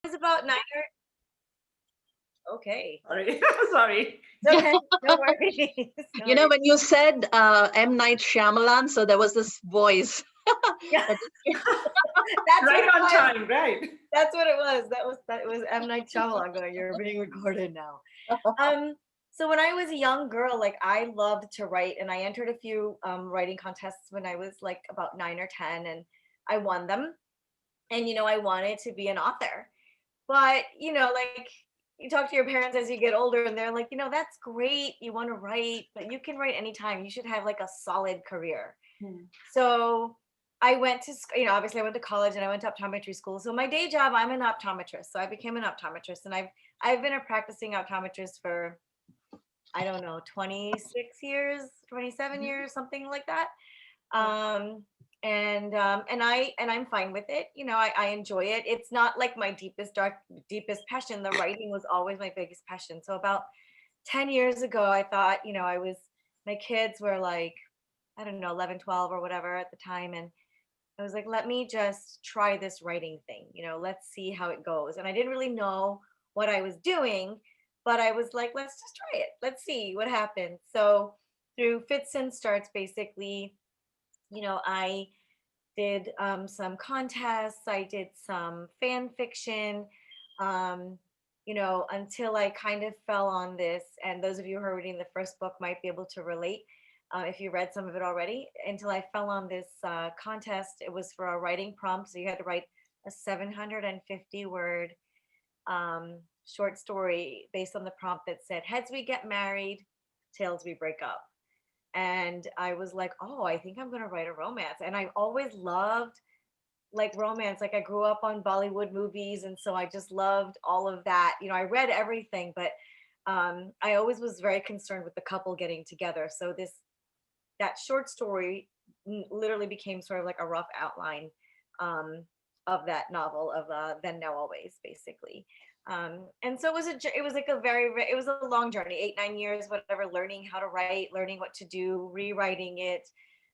It's about 9 or okay. Sorry. Sorry. It's okay. No worries. No You know, worries. when you said M. Night Shyamalan, so there was this voice. Yeah, that just that's what Right it on was. time, right? That's what it was. That was M. Night Shyamalan going, "You're being recorded now." Um, so when I was a young girl, like I loved to write, and I entered a few writing contests when I was like about 9 or 10, and I won them. And I wanted to be an author. But like you talk to your parents as you get older, and they're like, that's great. You want to write, but you can write anytime. You should have like a solid career. Hmm. So I went to, obviously I went to college and I went to optometry school. So my day job, I'm an optometrist. So I became an optometrist, and I've been a practicing optometrist for, I don't know, 26 years, 27 Mhm. years, something like that. Um, and I'm fine with it. I enjoy it. It's not like my deepest passion. The writing was always my biggest passion. So about 10 years ago, I thought, my kids were like, I don't know, 11, 12 or whatever at the time. And I was like, let me just try this writing thing, let's see how it goes. And I didn't really know what I was doing, but I was like, let's just try it. Let's see what happens. So through fits and starts, basically, I did some contests, I did some fan fiction, until I kind of fell on this. And those of you who are reading the first book might be able to relate if you read some of it already. Until I fell on this contest. It was for a writing prompt. So you had to write a 750-word short story based on the prompt that said, heads we get married, tails we break up. And I was like, oh, I think I'm going to write a romance. And I always loved like romance. Like I grew up on Bollywood movies. And so I just loved all of that. I read everything, but I always was very concerned with the couple getting together. So that short story literally became sort of like a rough outline um, of that novel of Then Now Always, basically. And so it was like it was a long journey, 8, 9 years, whatever, learning how to write, learning what to do, rewriting it,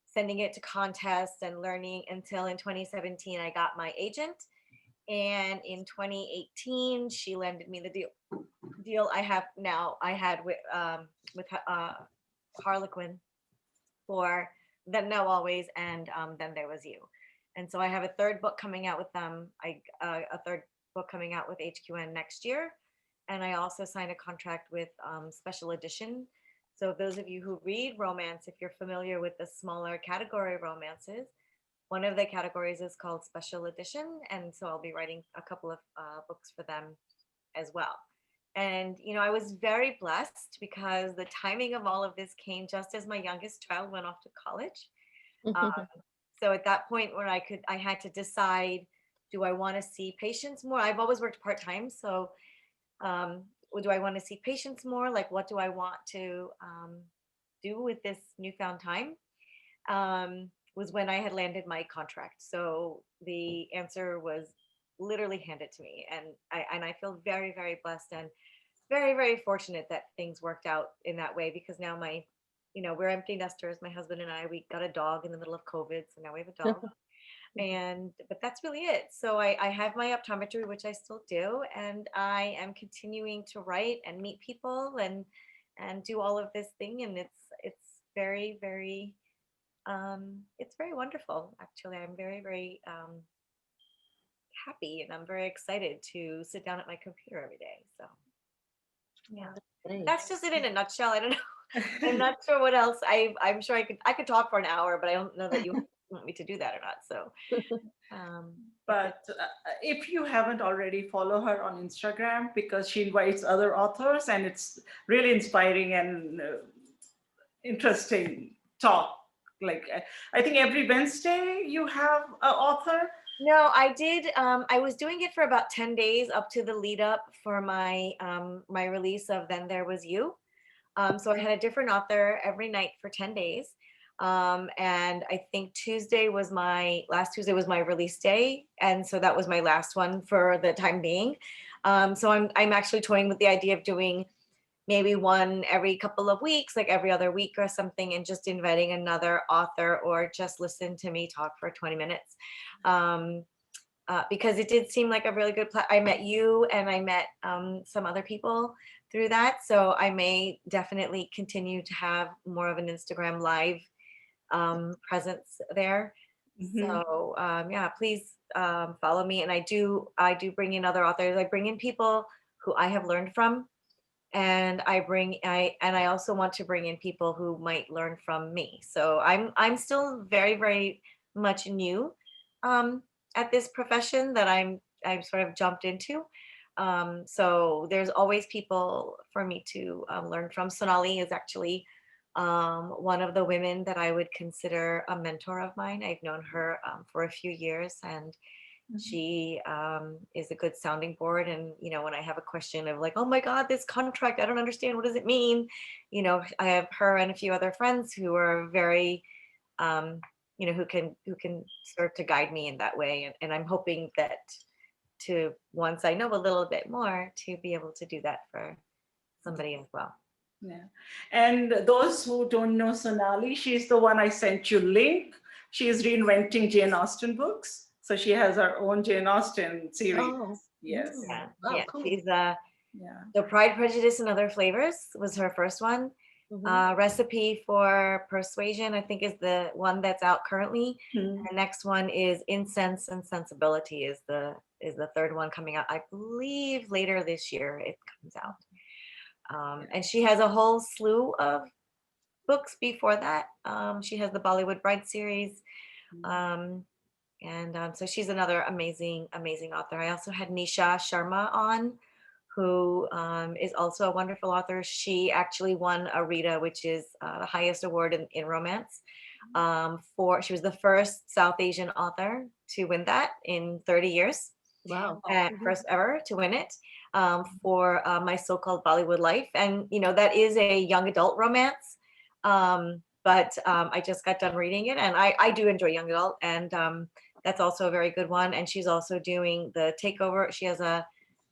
sending it to contests, and learning until in 2017 I got my agent, and in 2018 she landed me the deal I have now. I had with Harlequin for Then Now Always, and Then There Was You. And so I have a third book coming out with them. A third book coming out with HQN next year, and I also signed a contract with Special Edition. So those of you who read romance, if you're familiar with the smaller category romances, one of the categories is called Special Edition, and so I'll be writing a couple of books for them as well. And, I was very blessed because the timing of all of this came just as my youngest child went off to college. Um, so at that point when I had to decide, do I want to see patients more? I've always worked part time. So, do I want to see patients more? Like, what do I want to do with this newfound time? Was when I had landed my contract. So the answer was literally handed to me, and I feel very, very blessed and very, very fortunate that things worked out in that way, because now we're empty nesters. My husband and I, we got a dog in the middle of COVID, so now we have a dog. And but that's really it. So I have my optometry, which I still do, and I am continuing to write and meet people and do all of this thing, and it's very, very it's very wonderful. Actually, I'm very, very happy, and I'm very excited to sit down at my computer every day. So yeah, Great. that's just it in a nutshell. I don't know. I'm not sure what else. I'm sure I could talk for an hour, but I don't know that you want me to do that or not. So if it, But if you haven't already, follow her on Instagram because she invites other authors and it's really inspiring and interesting talk. Like, I think every Wednesday you have an author. no, I did. I was doing it for about 10 days up to the lead up for my release of Then There Was You. So I had a different author every night for 10 days. And I think last Tuesday was my release day. And so that was my last one for the time being. So I'm actually toying with the idea of doing maybe one every couple of weeks, like every other week or something, and just inviting another author or just listen to me talk for 20 minutes. Um, because it did seem like a really good I met you and I met some other people through that. So I may definitely continue to have more of an Instagram live presence there. Mhm. So yeah, please follow me. And I do bring in other authors. I bring in people who I have learned from, and I also want to bring in people who might learn from me. So I'm still very, very much new um, at this profession that I'm sort of jumped into. So there's always people for me to learn from. Sonali is actually one of the women that I would consider a mentor of mine. I've known her for a few years, and Mhm. she is a good sounding board. And when I have a question of like, oh my god, this contract, I don't understand, what does it mean, I have her and a few other friends who are very um, who can serve to guide me in that way. And I'm hoping that to once I know a little bit more to be able to do that for somebody as well. Yeah. And those who don't know Sonali, she's the one I sent you link. She is reinventing Jane Austen books. So she has her own Jane Austen series. Oh, Yes. Yeah, wow, yeah, cool. she's Yeah. the Pride, Prejudice, and Other Flavors was her first one. Recipe for Persuasion, I think, is the one that's out currently. Mhm. The next one is Incense and Sensibility is the third one coming out. I believe later this year it comes out. And she has a whole slew of books before that. She has the Bollywood Bride series. Um, and so she's another amazing, amazing author. I also had Nisha Sharma on, who is also a wonderful author. She actually won a Rita, which is the highest award in romance. She was the first South Asian author to win that in 30 years, Wow. first ever to win it, for My So-Called Bollywood Life. And, that is a young adult romance. But I just got done reading it, and I do enjoy young adult. And that's also a very good one. And she's also doing the Takeover. She has a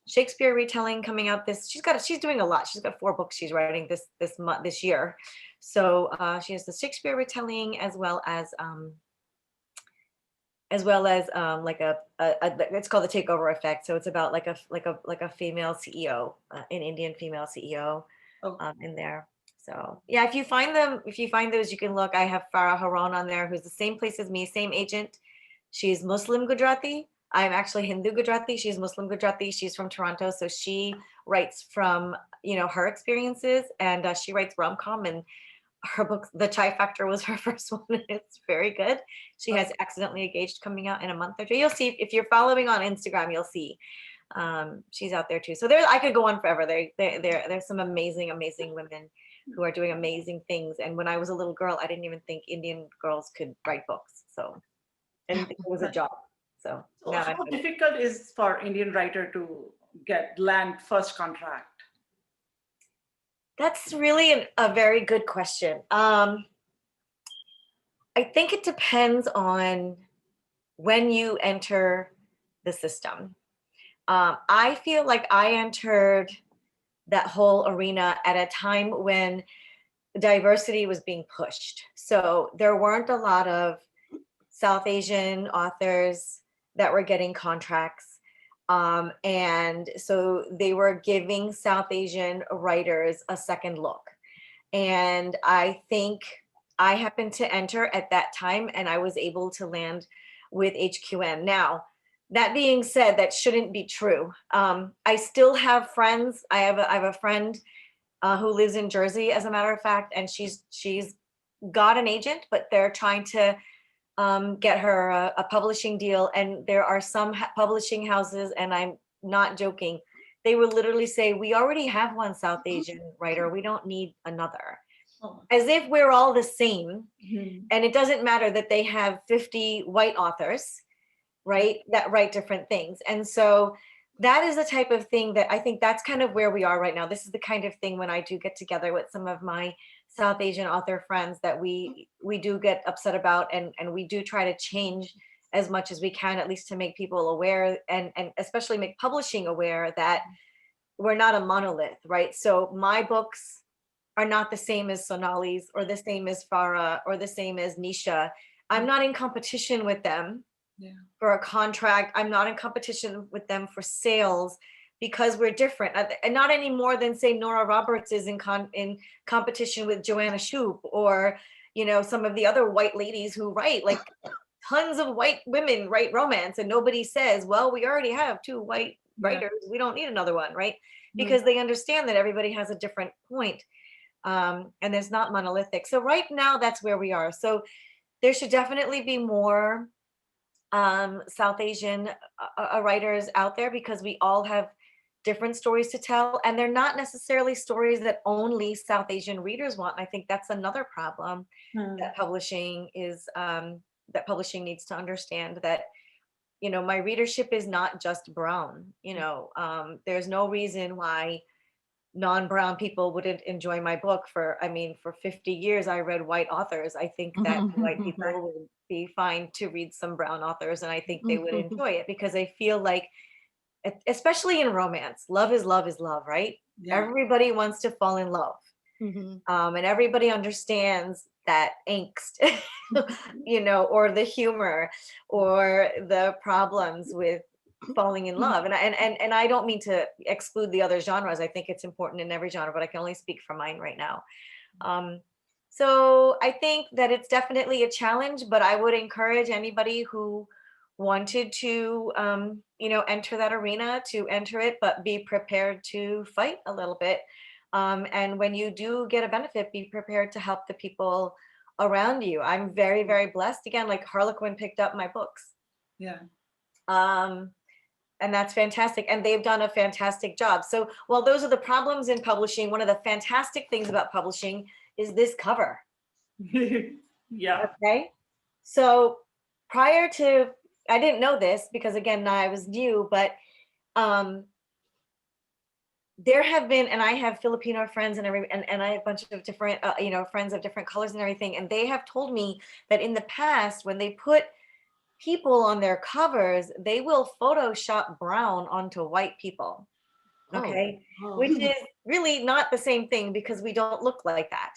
Shakespeare retelling coming out she's doing a lot. She's got 4 books she's writing this year. So she has the Shakespeare retelling as well as like it's called the Takeover Effect. So it's about like a female CEO, an Indian female CEO Oh, in there. So yeah, if you find those, you can look. I have Farah Haron on there, who's the same place as me, same agent. She's Muslim Gujarati. I'm actually Hindu Gujarati. She's Muslim Gujarati. She's from Toronto, so she writes from her experiences, and she writes rom-com. And her book, The Chai Factor, was her first one. And it's very good. She has Accidentally Engaged coming out in a month or two. You'll see if you're following on Instagram, you'll see she's out there too. So I could go on forever. There's some amazing, amazing women who are doing amazing things. And when I was a little girl, I didn't even think Indian girls could write books. So, and it was a job. So so now how difficult is for Indian writer to get land first contract? that's really a very good question. I think it depends on when you enter the system. I feel like I entered that whole arena at a time when diversity was being pushed. So there weren't a lot of South Asian authors that were getting contracts. And so they were giving South Asian writers a second look. And I think I happened to enter at that time, and I was able to land with HQM. Now, that being said, that shouldn't be true. I still have friends. I have a friend who lives in Jersey, as a matter of fact, and she's got an agent, but they're trying to get her a publishing deal. And there are some publishing houses, and I'm not joking, they will literally say, we already have one South Asian writer, we don't need another. Oh. As if we're all the same. Mhm. And it doesn't matter that they have 50 white authors, right, that write different things. And so that is the type of thing that I think that's kind of where we are right now. This is the kind of thing when I do get together with some of my South Asian author friends that we do get upset about, and we do try to change as much as we can, at least to make people aware, and especially make publishing aware that we're not a monolith, right? So my books are not the same as Sonali's, or the same as Farah, or the same as Nisha. I'm not in competition with them. for a contract. I'm not in competition with them for sales because we're different. And not any more than say Nora Roberts is in competition with Joanna Shoup, or, you know, some of the other white ladies who write, like tons of white women write romance, and nobody says, well, we already have 2 white writers. We don't need another one, right? Because they understand that everybody has a different point. And there's not monolithic. So right now, that's where we are. So there should definitely be more South Asian writers out there, because we all have different stories to tell, and they're not necessarily stories that only South Asian readers want. I think that's another problem that publishing needs to understand, that, you know, my readership is not just brown. You know, there's no reason why non-brown people wouldn't enjoy my book. For 50 years I read white authors. I think that white people would be fine to read some brown authors, and I think they would enjoy it, because I feel like, especially in romance, love is love is love, right? Everybody wants to fall in love. And everybody understands that angst, you know, or the humor, or the problems with falling in love. And I don't mean to exclude the other genres. I think it's important in every genre, but I can only speak for mine right now. So I think that it's definitely a challenge, but I would encourage anybody who wanted to, you know, enter that arena to enter it, but be prepared to fight a little bit. And when you do get a benefit, be prepared to help the people around you. I'm very, very blessed. Again, like Harlequin picked up my books. Um, and that's fantastic. And they've done a fantastic job. So while those are the problems in publishing, one of the fantastic things about publishing is this cover. Okay. So prior to, I didn't know this because, again, I was new, but there have been, and I have Filipino friends and I have a bunch of different, you know, friends of different colors and everything. And they have told me that in the past, when they put people on their covers, they will Photoshop brown onto white people. Okay. Which is really not the same thing, because we don't look like that.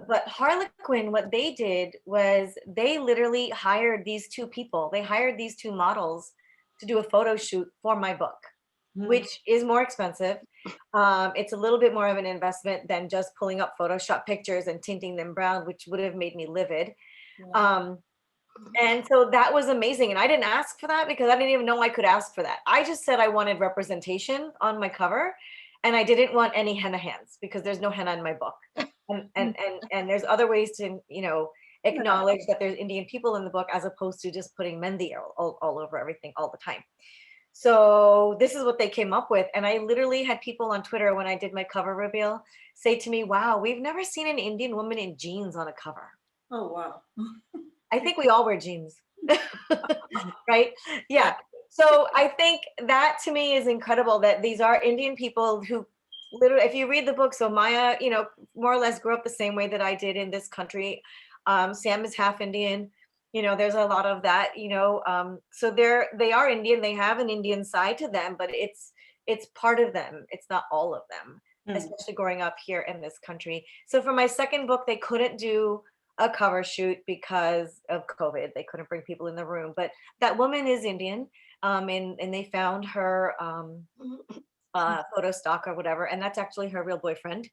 But Harlequin, what they did was they literally hired these 2 people. They hired these 2 models to do a photo shoot for my book, which is more expensive. It's a little bit more of an investment than just pulling up Photoshop pictures and tinting them brown, which would have made me livid. And so that was amazing. And I didn't ask for that, because I didn't even know I could ask for that. I just said I wanted representation on my cover, and I didn't want any henna hands, because there's no henna in my book. And there's other ways to, you know, acknowledge that there's Indian people in the book, as opposed to just putting mehndi all over everything all the time. So this is what they came up with. And I literally had people on Twitter, when I did my cover reveal, say to me, wow, we've never seen an Indian woman in jeans on a cover. Oh, wow. I think we all wear jeans, right? Yeah. So I think that, to me, is incredible, that these are Indian people who literally, if you read the book, so Maya, you know, more or less grew up the same way that I did in this country. Sam is half Indian. You know, there's a lot of that, you know, so they are Indian. They have an Indian side to them, but it's part of them. It's not all of them, especially growing up here in this country. So for my second book, they couldn't do a cover shoot because of COVID. They couldn't bring people in the room, but that woman is Indian. And they found her photo stock or whatever, and that's actually her real boyfriend.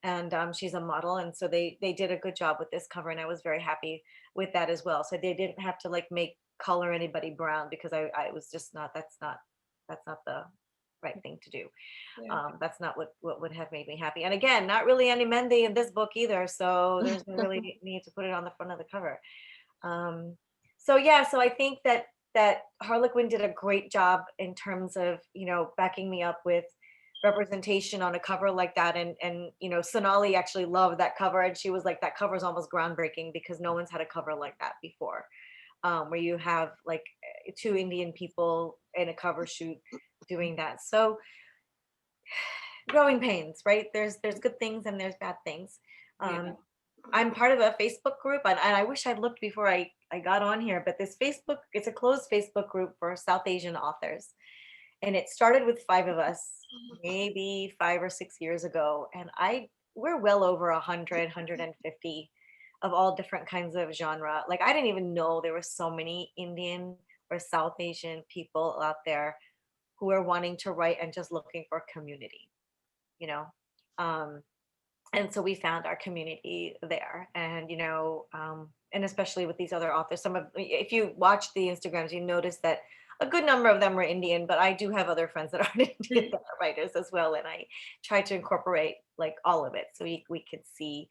And she's a model, and so they did a good job with this cover, and I was very happy with that as well. So they didn't have to like make color anybody brown, because I was just not, that's not the right thing to do. That's not what would have made me happy. And again, not really any mehndi in this book either, so there's no really need to put it on the front of the cover. So yeah, so I think that Harlequin did a great job in terms of, you know, backing me up with representation on a cover like that. And you know, Sonali actually loved that cover, and she was like, that cover is almost groundbreaking, because no one's had a cover like that before, where you have like 2 Indian people in a cover shoot doing that. So growing pains, right? There's good things and there's bad things. I'm part of a Facebook group, and I wish I'd looked before I got on here, but this Facebook, it's a closed Facebook group for South Asian authors. And it started with 5 of us, maybe 5 or 6 years ago. And we're well over 100, 150 of all different kinds of genre. Like I didn't even know there were so many Indian or South Asian people out there who are wanting to write and just looking for community, you know. Um, and so we found our community there, and and especially with these other authors, some of if you watch the Instagrams, you notice that a good number of them are Indian, but I do have other friends that aren't Indian that are writers as well, and I try to incorporate like all of it so we could see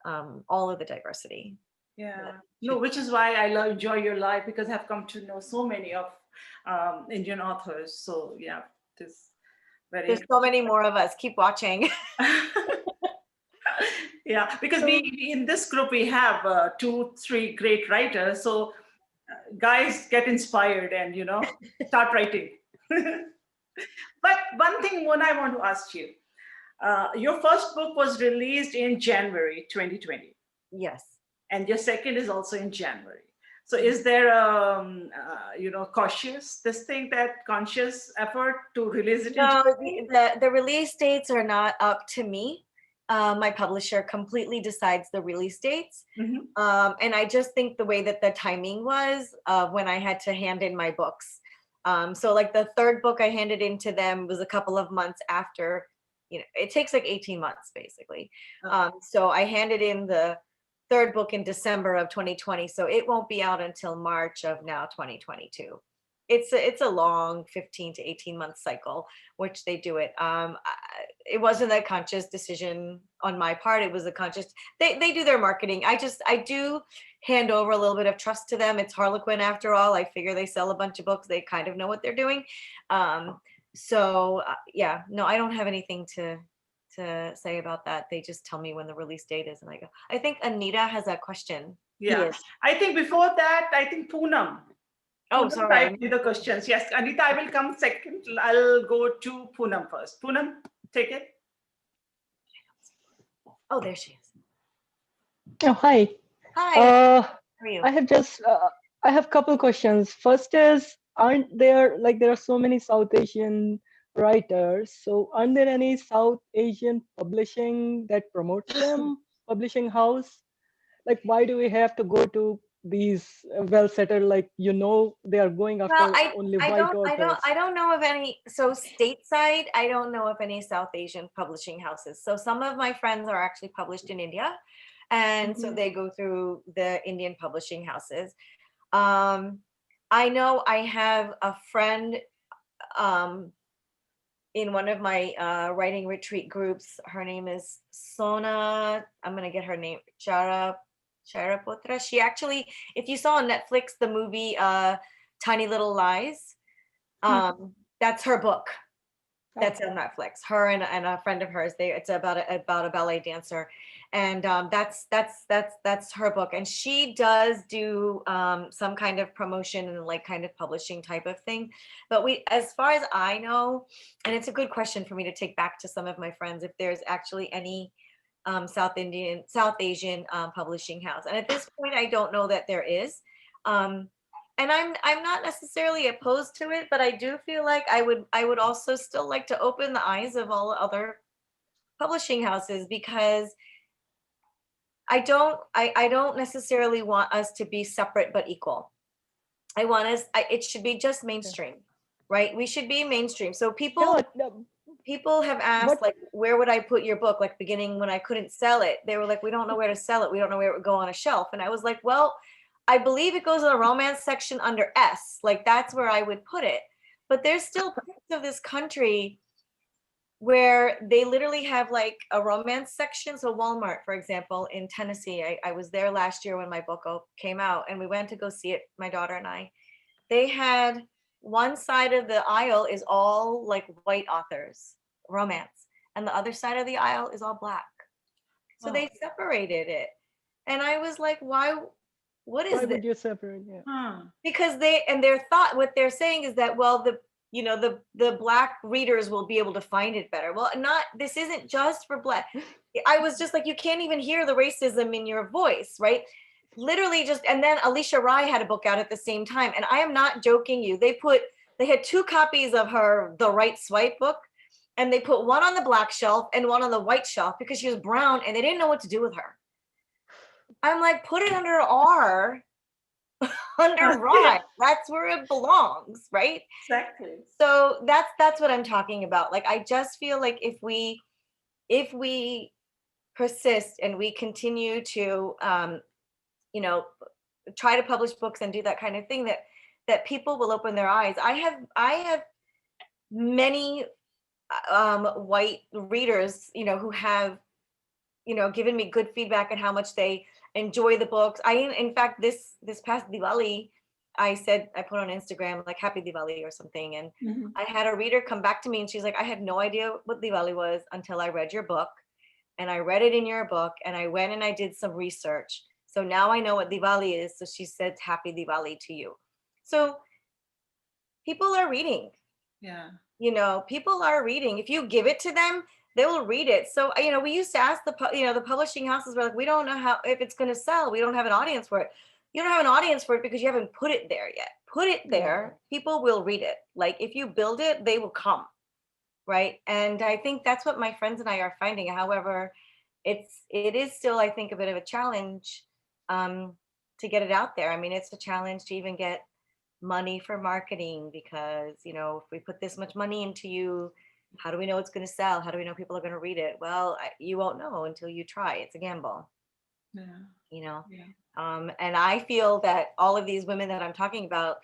all of the diversity. Yeah, that no, should- which is why I love enjoy your life, because I've come to know so many of Indian authors. So yeah, it is very There's so many more of us. Keep watching. yeah, because So, we in this group we have 2, 3 great writers. So guys get inspired and start writing. But one thing, Mona, I want to ask you. Your first book was released in January 2020, Yes. and your second is also in January. So is there cautious this thing, that conscious effort to release it in No, January? the release dates are not up to me. My publisher completely decides the release dates. Mhm. And I just think the way that the timing was when I had to hand in my books. So like the third book I handed in to them was a couple of months after, it takes like 18 months basically. So I handed in the third book in December of 2020. So it won't be out until March of now 2022. It's a long 15 to 18 month cycle which they do it. It wasn't a conscious decision on my part. It was a conscious, they do their marketing. I do hand over a little bit of trust to them. It's Harlequin after all. I figure they sell a bunch of books. They kind of know what they're doing. Yeah, no, I don't have anything to say about that. They just tell me when the release date is and I go. I think Anita has a question. Yeah, yes. I think before that, I think Poonam. Oh, Poonam typed sorry. me the questions. Yes, Anita, I will come second. I'll go to Poonam first. Poonam, take it. Oh, there she is. Oh, hi. Hi, Uh, how are you? I have just I have couple questions. First is, aren't there there are so many South Asian writers, so aren't there any South Asian publishing that promotes them, publishing house? Like, why do we have to go to these well settled, they are going Well, after only I white don't authors? know of any. So stateside, I don't know of any South Asian publishing houses. So some of my friends are actually published in India, and so Mhm. they go through the Indian publishing houses. Um, I know I have a friend in one of my writing retreat groups. Her name is Sona. I'm gonna get her name. Charapotra. She actually, if you saw on Netflix the movie Tiny Little Lies, that's her book. That's on Netflix. Her and a friend of hers. It's about a ballet dancer, and that's her book. And she does do some kind of promotion and like kind of publishing type of thing. But as far as I know, and it's a good question for me to take back to some of my friends, if there's actually any South Asian publishing house. And at this point, I don't know that there is. And I'm not necessarily opposed to it, but I do feel like I would also still like to open the eyes of all other publishing houses because I don't necessarily want us to be separate but equal. I want us it should be just mainstream, right? We should be mainstream. So people have asked, What like, where would I put your book? Like beginning when I couldn't sell it, they were like, we don't know where to sell it. We don't know where it would go on a shelf. And I was like, well, I believe it goes in the romance section under S. Like that's where I would put it. But there's still parts of this country where they literally have like a romance section. So Walmart, for example, in Tennessee, I was there last year when my book came out and we went to go see it, my daughter and I. They had one side of the aisle is all like white authors, romance, and the other side of the aisle is all black. So they separated it. And I was like, why? What is why this? would you separate? Yeah. Because what they're saying is that, well, the black readers will be able to find it better. Well, this isn't just for black. I was just like, you can't even hear the racism in your voice, right? Literally and then Alicia Rai had a book out at the same time. And I am not joking you. They had 2 copies of her The Right Swipe book, and they put one on the black shelf and one on the white shelf because she was brown and they didn't know what to do with her. I'm like, put it under R, under rhyme. That's where it belongs, right? Exactly. So that's what I'm talking about. Like, I just feel like if we persist and we continue to you know try to publish books and do that kind of thing, that people will open their eyes. I have many white readers, who have given me good feedback on how much they enjoy the books. In fact, this past Diwali, I put on Instagram like Happy Diwali or something, and Mhm. I had a reader come back to me and she's like, I had no idea what Diwali was until I read your book, and I read it in your book, and I went and I did some research. So now I know what Diwali is. So she said, Happy Diwali to you. So people are reading. Yeah. People are reading. If you give it to them, they will read it. So we used to ask the publishing houses, we're like, we don't know how, if it's going to sell. We don't have an audience for it. You don't have an audience for it because you haven't put it there yet. Put it there, people will read it. Like, if you build it, they will come, right? And I think that's what my friends and I are finding. However, it is still, I think, a bit of a challenge to get it out there. I mean, it's a challenge to even get money for marketing, because if we put this much money into you, how do we know it's going to sell? How do we know people are going to read it? Well, you won't know until you try. It's a gamble. Yeah. Yeah. And I feel that all of these women that I'm talking about,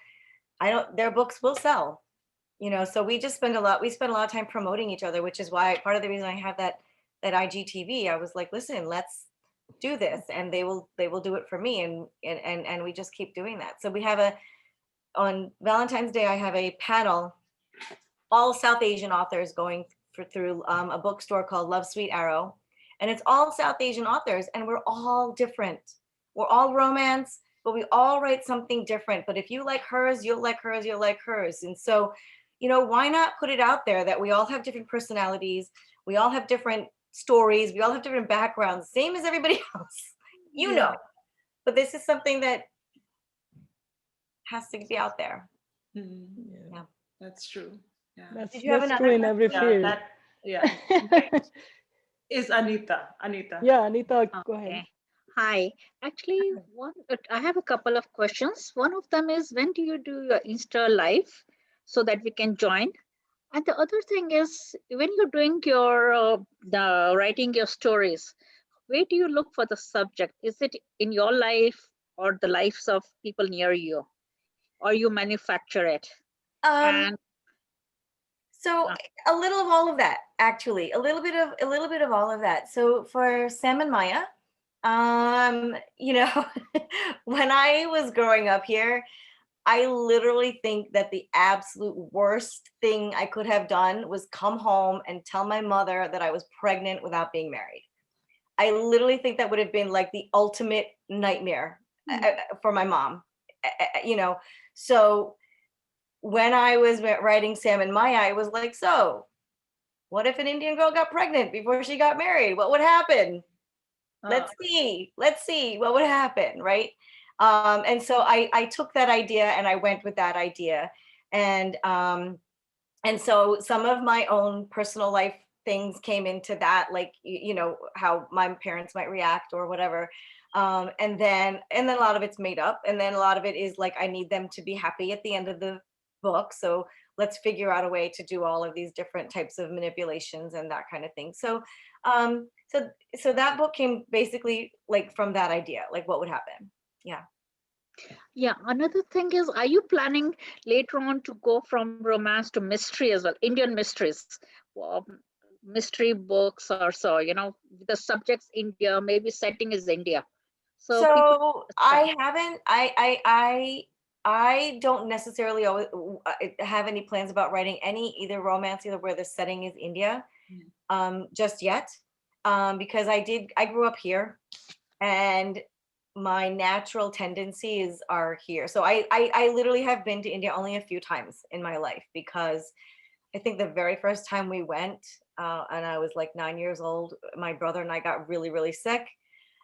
their books will sell. So we spend a lot of time promoting each other, which is why part of the reason I have that IGTV. I was like, listen, let's do this, and they will do it for me, and we just keep doing that. So we have on Valentine's Day, I have a panel, all South Asian authors going through a bookstore called Love Sweet Arrow. And it's all South Asian authors, and we're all different. We're all romance, but we all write something different. But if you like hers, you'll like hers, you'll like hers. And so, why not put it out there that we all have different personalities, we all have different stories, we all have different backgrounds, same as everybody else, Yeah. But this is something that has to be out there. Mhm. Yeah. That's true. Yeah. Did you have That's another true in every question? Yeah. field. That next is Anita. Anita. Yeah, Anita, go ahead. Okay. Hi. Actually, I have a couple of questions. One of them is, when do you do your Insta live so that we can join? And the other thing is, when you're doing your the writing your stories, where do you look for the subject? Is it in your life or the lives of people near you, or you manufacture it? Um, And so uh, a little of all of that, actually, a little bit of all of that. So for Sam and Maya, when I was growing up here, I literally think that the absolute worst thing I could have done was come home and tell my mother that I was pregnant without being married. I literally think that would have been like the ultimate nightmare for my mom. So when I was writing Sam and Maya, I was like, so what if an Indian girl got pregnant before she got married? What would happen? Let's see what would happen, right? And so I took that idea and I went with that idea, and so some of my own personal life things came into that, like how my parents might react or whatever, and then a lot of it's made up, and then a lot of it is like I need them to be happy at the end of the book, so let's figure out a way to do all of these different types of manipulations and that kind of thing. So so that book came basically like from that idea, like what would happen. Yeah. yeah, another thing is, are you planning later on to go from romance to mystery as well? Indian mysteries, um, mystery books or so, the subject's India, maybe setting is India. So people So understand. I haven't. I don't necessarily always have any plans about writing any either romance, either where the setting is India, just yet, because I grew up here, and my natural tendencies are here. So I literally have been to India only a few times in my life, because I think the very first time we went, and I was like 9 years old, my brother and I got really, really sick.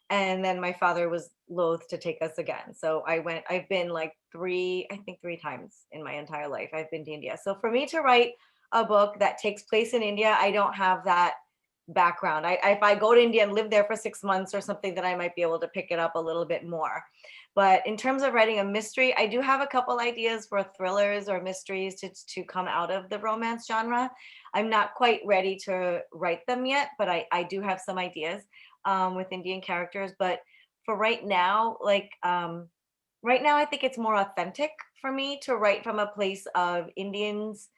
And then my father was loath to take us again. So I've been like I think three times in my entire life. I've been to India. So for me to write a book that takes place in India, I don't have that background. If I go to India and live there for 6 months or something, then I might be able to pick it up a little bit more. But in terms of writing a mystery, I do have a couple ideas for thrillers or mysteries to come out of the romance genre. I'm not quite ready to write them yet, but I do have some ideas with Indian characters. But for right now, right now, I think it's more authentic for me to write from a place of Indians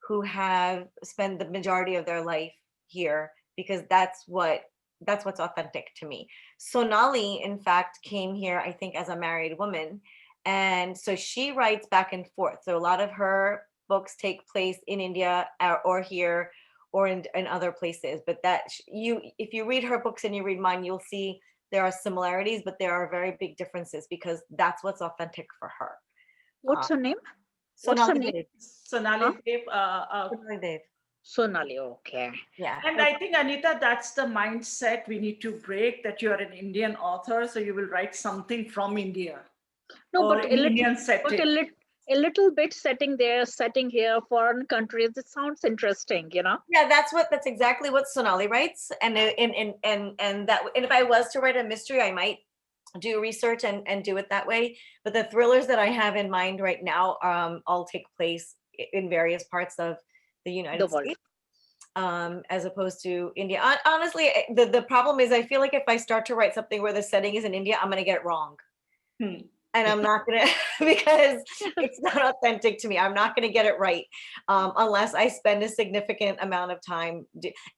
who have spent the majority of their life here, because that's what's authentic to me. Sonali, in fact, came here, I think, as a married woman. And so she writes back and forth. So a lot of her books take place in India or here or in other places. But if you read her books and you read mine, you'll see there are similarities, but there are very big differences because that's what's authentic for her. What's her name? What's her Sonali name? Dev. Sonali Huh? Dev, Sonali Dev. Sonali. Okay. Yeah. and I think, Anita, that's the mindset we need to break, that you are an Indian author, so you will write something from India No, or but in Indian but setting. a little bit setting there, setting here, foreign countries. It sounds interesting, you know. Yeah, that's exactly what Sonali writes. And if I was to write a mystery, I might do research and do it that way. But the thrillers that I have in mind right now all take place in various parts of the The United world. States, as opposed to India. Honestly, the problem is I feel like if I start to write something where the setting is in India, I'm gonna get it wrong. Hmm. And I'm not gonna because it's not authentic to me. I'm not gonna get it right unless I spend a significant amount of time.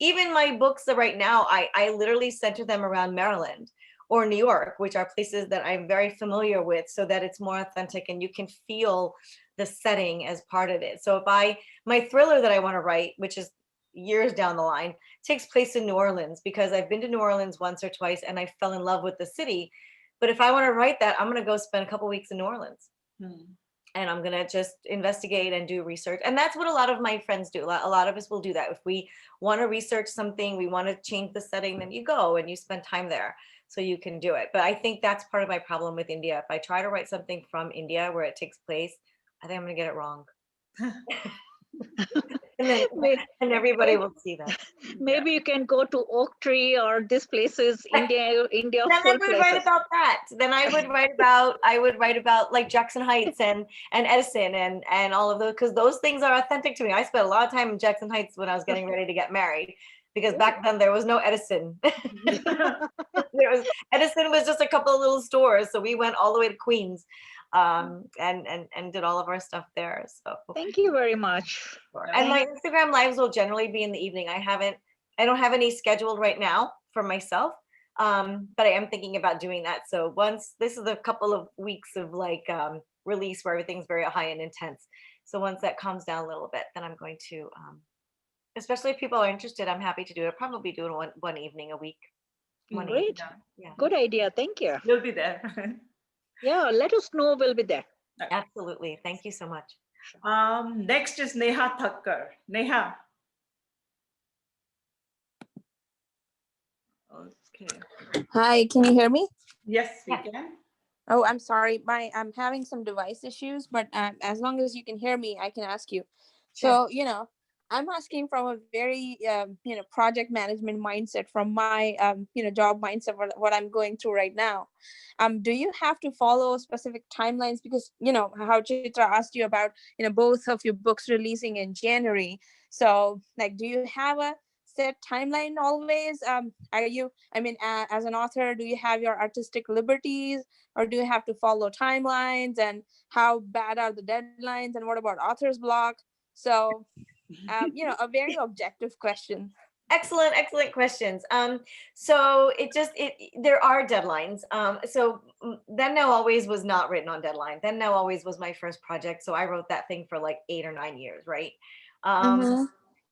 Even my books that right now, I literally center them around Maryland or New York, which are places that I'm very familiar with, so that it's more authentic and you can feel the setting as part of it. So if my thriller that I want to write, which is years down the line, takes place in New Orleans, because I've been to New Orleans once or twice and I fell in love with the city. But if I want to write that, I'm going to go spend a couple weeks in New Orleans. And I'm going to just investigate and do research. And that's what a lot of my friends do. A lot of us will do that. If we want to research something, we want to change the setting, then you go and you spend time there so you can do it. But I think that's part of my problem with India. If I try to write something from India where it takes place, I think I'm going to get it wrong. And everybody will see that. Maybe you can go to Oak Tree or this places, India Then I full would write places. about that. Then I would write about like Jackson Heights and Edison and all of those, because those things are authentic to me. I spent a lot of time in Jackson Heights when I was getting ready to get married, because back then there was no Edison. Edison was just a couple of little stores, so we went all the way to Queens, and did all of our stuff there. So Thank you very much. and my Instagram lives will generally be in the evening. I don't have any scheduled right now for myself. But I am thinking about doing that. So once this is a couple of weeks of release where everything's very high and intense. So once that calms down a little bit, then I'm going to, especially if people are interested, I'm happy to do it. I'll probably do it one evening a week. Great. Yeah. Good idea. Thank you. You'll be there. Yeah, let us know. We'll be there. Absolutely. Thank you so much. Next is Neha Thakkar. Neha. Okay. Hi, can you hear me? Yes, we Yeah. can. Oh, I'm sorry. I'm having some device issues, but as long as you can hear me, I can ask you. Sure. So, I'm asking from a very, project management mindset, from my, job mindset, what I'm going through right now. Do you have to follow specific timelines? Because, how Chitra asked you about, both of your books releasing in January. So, do you have a set timeline always? As an author, do you have your artistic liberties, or do you have to follow timelines? And how bad are the deadlines? And what about author's block? So, a very objective question. Excellent questions. So there are deadlines. Then Now Always was not written on deadline. Then Now Always was my first project, so I wrote that thing for like 8 or 9 years, right?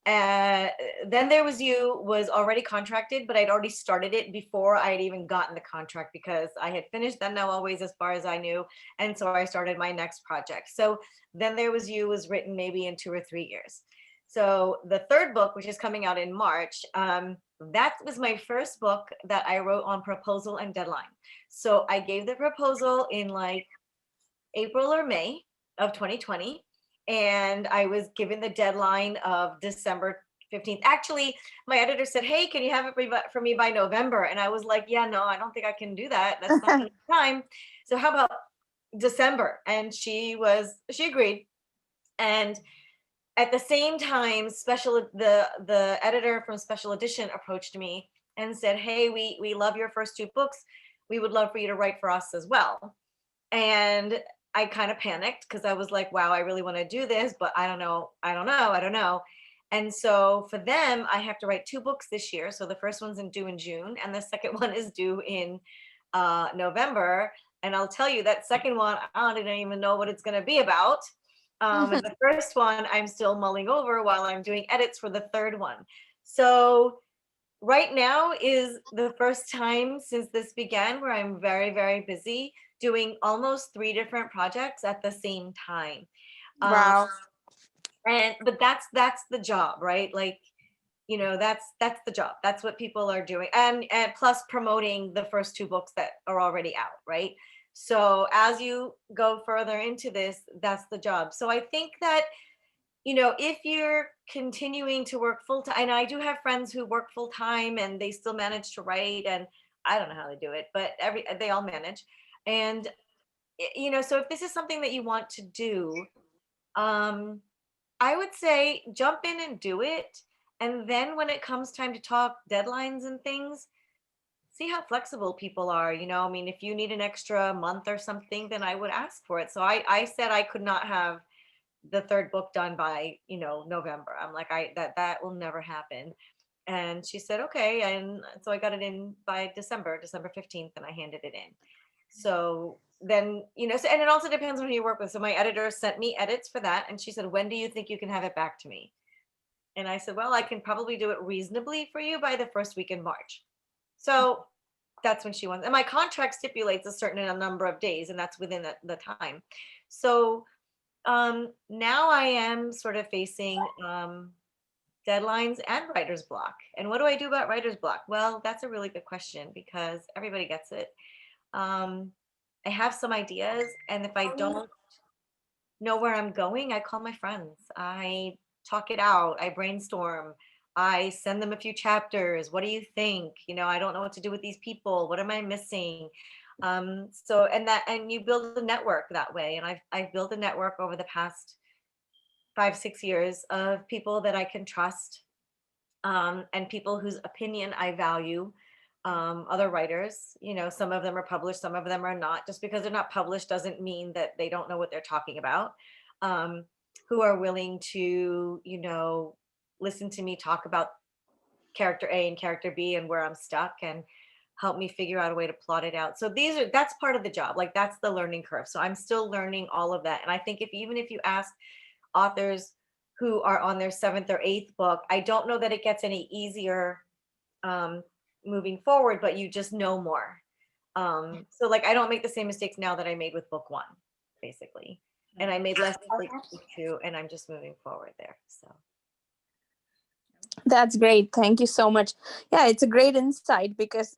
Then There Was You was already contracted, but I'd already started it before I had even gotten the contract, because I had finished Then Now Always as far as I knew, and so I started my next project. So Then There Was You was written maybe in 2 or 3 years. So the third book, which is coming out in March, that was my first book that I wrote on proposal and deadline. So I gave the proposal in like April or May of 2020, and I was given the deadline of December 15th. Actually, my editor said, hey, can you have it for me by November? And I was like, yeah, no, I don't think I can do that. That's not enough time. So how about December? And she agreed. And at the same time, the editor from Special Edition approached me and said, hey, we love your first 2 books. We would love for you to write for us as well. And I kind of panicked because I was like, wow, I really want to do this, but I don't know. And so for them, I have to write 2 books this year. So the first one's due in June, and the second one is due in November. And I'll tell you that second one, I don't even know what it's going to be about. And the first one, I'm still mulling over while I'm doing edits for the third one. So right now is the first time since this began where I'm very, very busy doing almost 3 different projects at the same time. Wow. But that's the job, right? Like, you know, that's the job. That's what people are doing. And plus promoting the first 2 books that are already out, right? So as you go further into this, that's the job. So I think that, you know, if you're continuing to work full time, and I do have friends who work full time and they still manage to write, and I don't know how they do it, but they all manage. And, you know, so if this is something that you want to do, I would say jump in and do it. And then when it comes time to talk deadlines and things, see how flexible people are. You know, I mean, if you need an extra month or something, then I would ask for it. So I said I could not have the 3rd book done by, you know, November. I'm like, that will never happen. And she said, okay. And so I got it in by December 15th, and I handed it in. So then, you know, and it also depends on who you work with. So my editor sent me edits for that. And she said, when do you think you can have it back to me? And I said, well, I can probably do it reasonably for you by the first week in March. So that's when she wants, and my contract stipulates a certain number of days, and that's within the time. So now I am sort of facing deadlines and writer's block. And what do I do about writer's block? Well, that's a really good question because everybody gets it. I have some ideas, and if I don't know where I'm going, I call my friends. I talk it out. I brainstorm. I send them a few chapters. What do you think? You know, I don't know what to do with these people. What am I missing? So, and you build a network that way. And I've built a network over the past 5-6 years of people that I can trust, and people whose opinion I value. Other writers, you know, some of them are published, some of them are not. Just because they're not published doesn't mean that they don't know what they're talking about. Who are willing to, you know, listen to me talk about character A and character B and where I'm stuck, and help me figure out a way to plot it out. So that's part of the job. Like, that's the learning curve. So I'm still learning all of that. And I think even if you ask authors who are on their 7th or 8th book, I don't know that it gets any easier moving forward, but you just know more. So like, I don't make the same mistakes now that I made with book 1, basically. And I made less mistakes with book 2, and I'm just moving forward there. So That's great. Thank you so much. Yeah, it's a great insight because,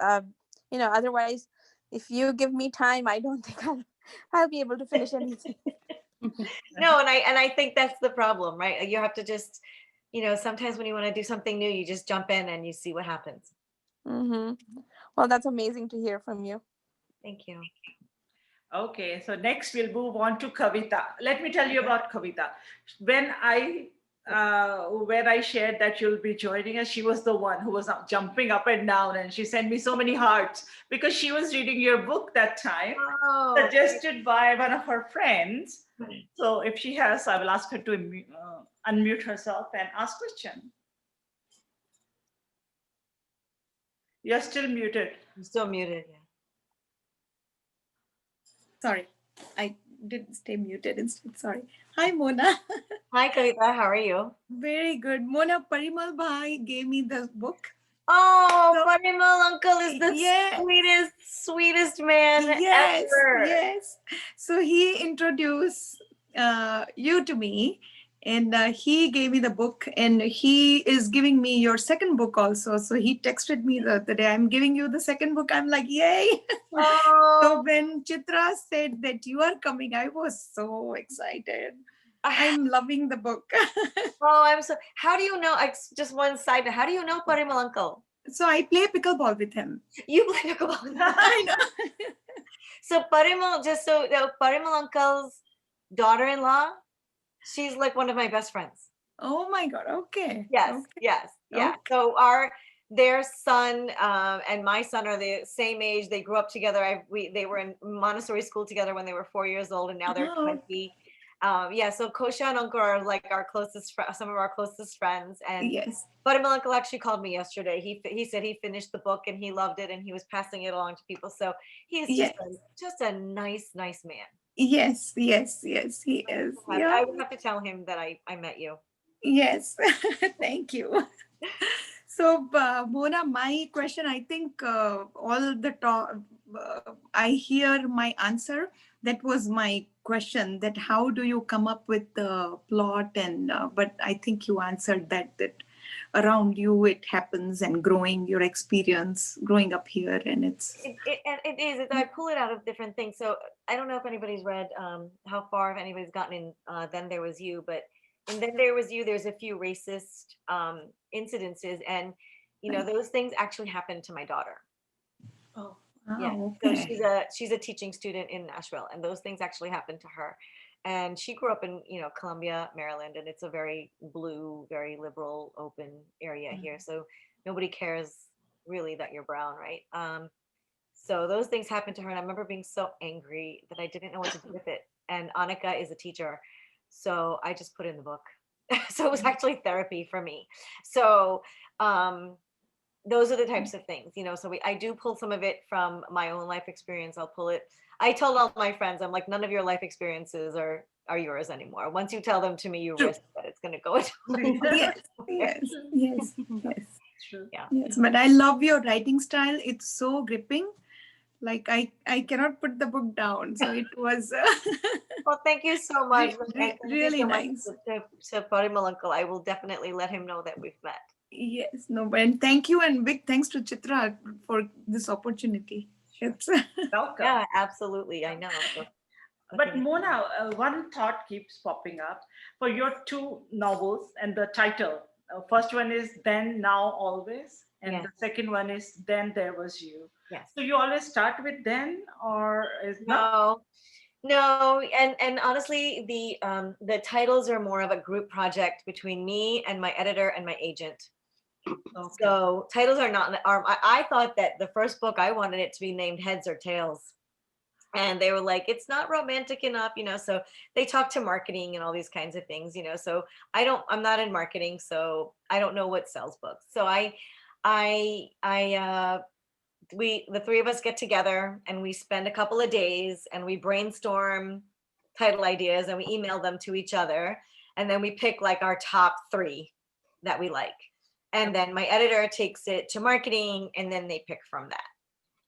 you know, otherwise, if you give me time, I don't think I'll be able to finish anything. No, and I think that's the problem, right? You have to just, you know, sometimes when you want to do something new, you just jump in and you see what happens. Mm-hmm. Well, that's amazing to hear from you. Thank you. Okay, so next we'll move on to Kavita. Let me tell you about Kavita. When I shared that you'll be joining us, she was the one who was jumping up and down, and she sent me so many hearts because she was reading your book that time, suggested by one of her friends. So if she has, I will ask her to unmute herself and ask question. You're still muted. I'm still muted. Yeah. Sorry, I didn't stay muted instead. Sorry. Hi, Mona. Hi, Kavita. How are you? Very good. Mona, Parimal Bhai gave me the book. Oh, Parimal uncle is the sweetest man ever. Yes. So he introduced you to me, and he gave me the book, and he is giving me your second book also. So he texted me the day, I'm giving you the second book. I'm like, yay. Oh. So when Chitra said that you are coming, I was so excited. I'm loving the book. Oh, I'm so. How do you know? Just one side note. How do you know Parimal uncle? So I play pickleball with him. You play pickleball. I know. So Parimal, just so Parimal uncle's daughter-in-law, she's like one of my best friends. Oh my God. Okay. Yes, Okay. yes, yeah. Okay. So their son and my son are the same age. They grew up together. They were in Montessori school together when they were 4 years old, and now they're Oh. 20. Yeah, so Kosha and Uncle are like our closest, some of our closest friends. And Yes. Buttermilk Uncle actually called me yesterday. He said he finished the book and he loved it and he was passing it along to people. So he's Yes. just a nice man. Yes. Yes. Yes. He is. Yeah. I would have to tell him that I met you. Yes. Thank you. So, Mona, my question, I think all the talk, I hear my answer. That was my question, that how do you come up with the plot? And but I think you answered that around you it happens, and growing your experience, growing up here, and it's. It is. I pull it out of different things. So I don't know if anybody's read how far, if anybody's gotten in Then There Was You, but in Then There Was You, there's a few racist incidences, and those things actually happened to my daughter. Oh, Yeah. okay. So she's a teaching student in Nashville, and those things actually happened to her. And she grew up in Columbia, Maryland, and it's a very blue, very liberal, open area here. So nobody cares really that you're brown, right? So those things happened to her, and I remember being so angry that I didn't know what to do with it. And Annika is a teacher, so I just put it in the book. So it was actually therapy for me. So those are the types of things, so I do pull some of it from my own life experience. I told all my friends, I'm like, none of your life experiences are yours anymore. Once you tell them to me, you True. risk that it's going to go into Yes. True. Yeah. Yes, but I love your writing style. It's so gripping. Like I cannot put the book down. So it was Well, thank you so much. And thank you really so much nice. to Parimal uncle. I will definitely let him know that we've met. Yes, no, and thank you, and big thanks to Chitra for this opportunity. It's Welcome. Yeah, absolutely. I know. But Okay. Mona, one thought keeps popping up for your two novels and the title. First one is Then, Now, Always, and Yes. the second one is Then There Was You. Yes. So you always start with then, or is not? No, and honestly, the titles are more of a group project between me and my editor and my agent. Okay. So titles are not. I thought that the first book I wanted it to be named Heads or Tails, and they were like, it's not romantic enough, So they talk to marketing and all these kinds of things, So I'm not in marketing, so I don't know what sells books. So the three of us get together and we spend a couple of days and we brainstorm title ideas and we email them to each other, and then we pick like our top 3 that we like, and then my editor takes it to marketing and then they pick from that,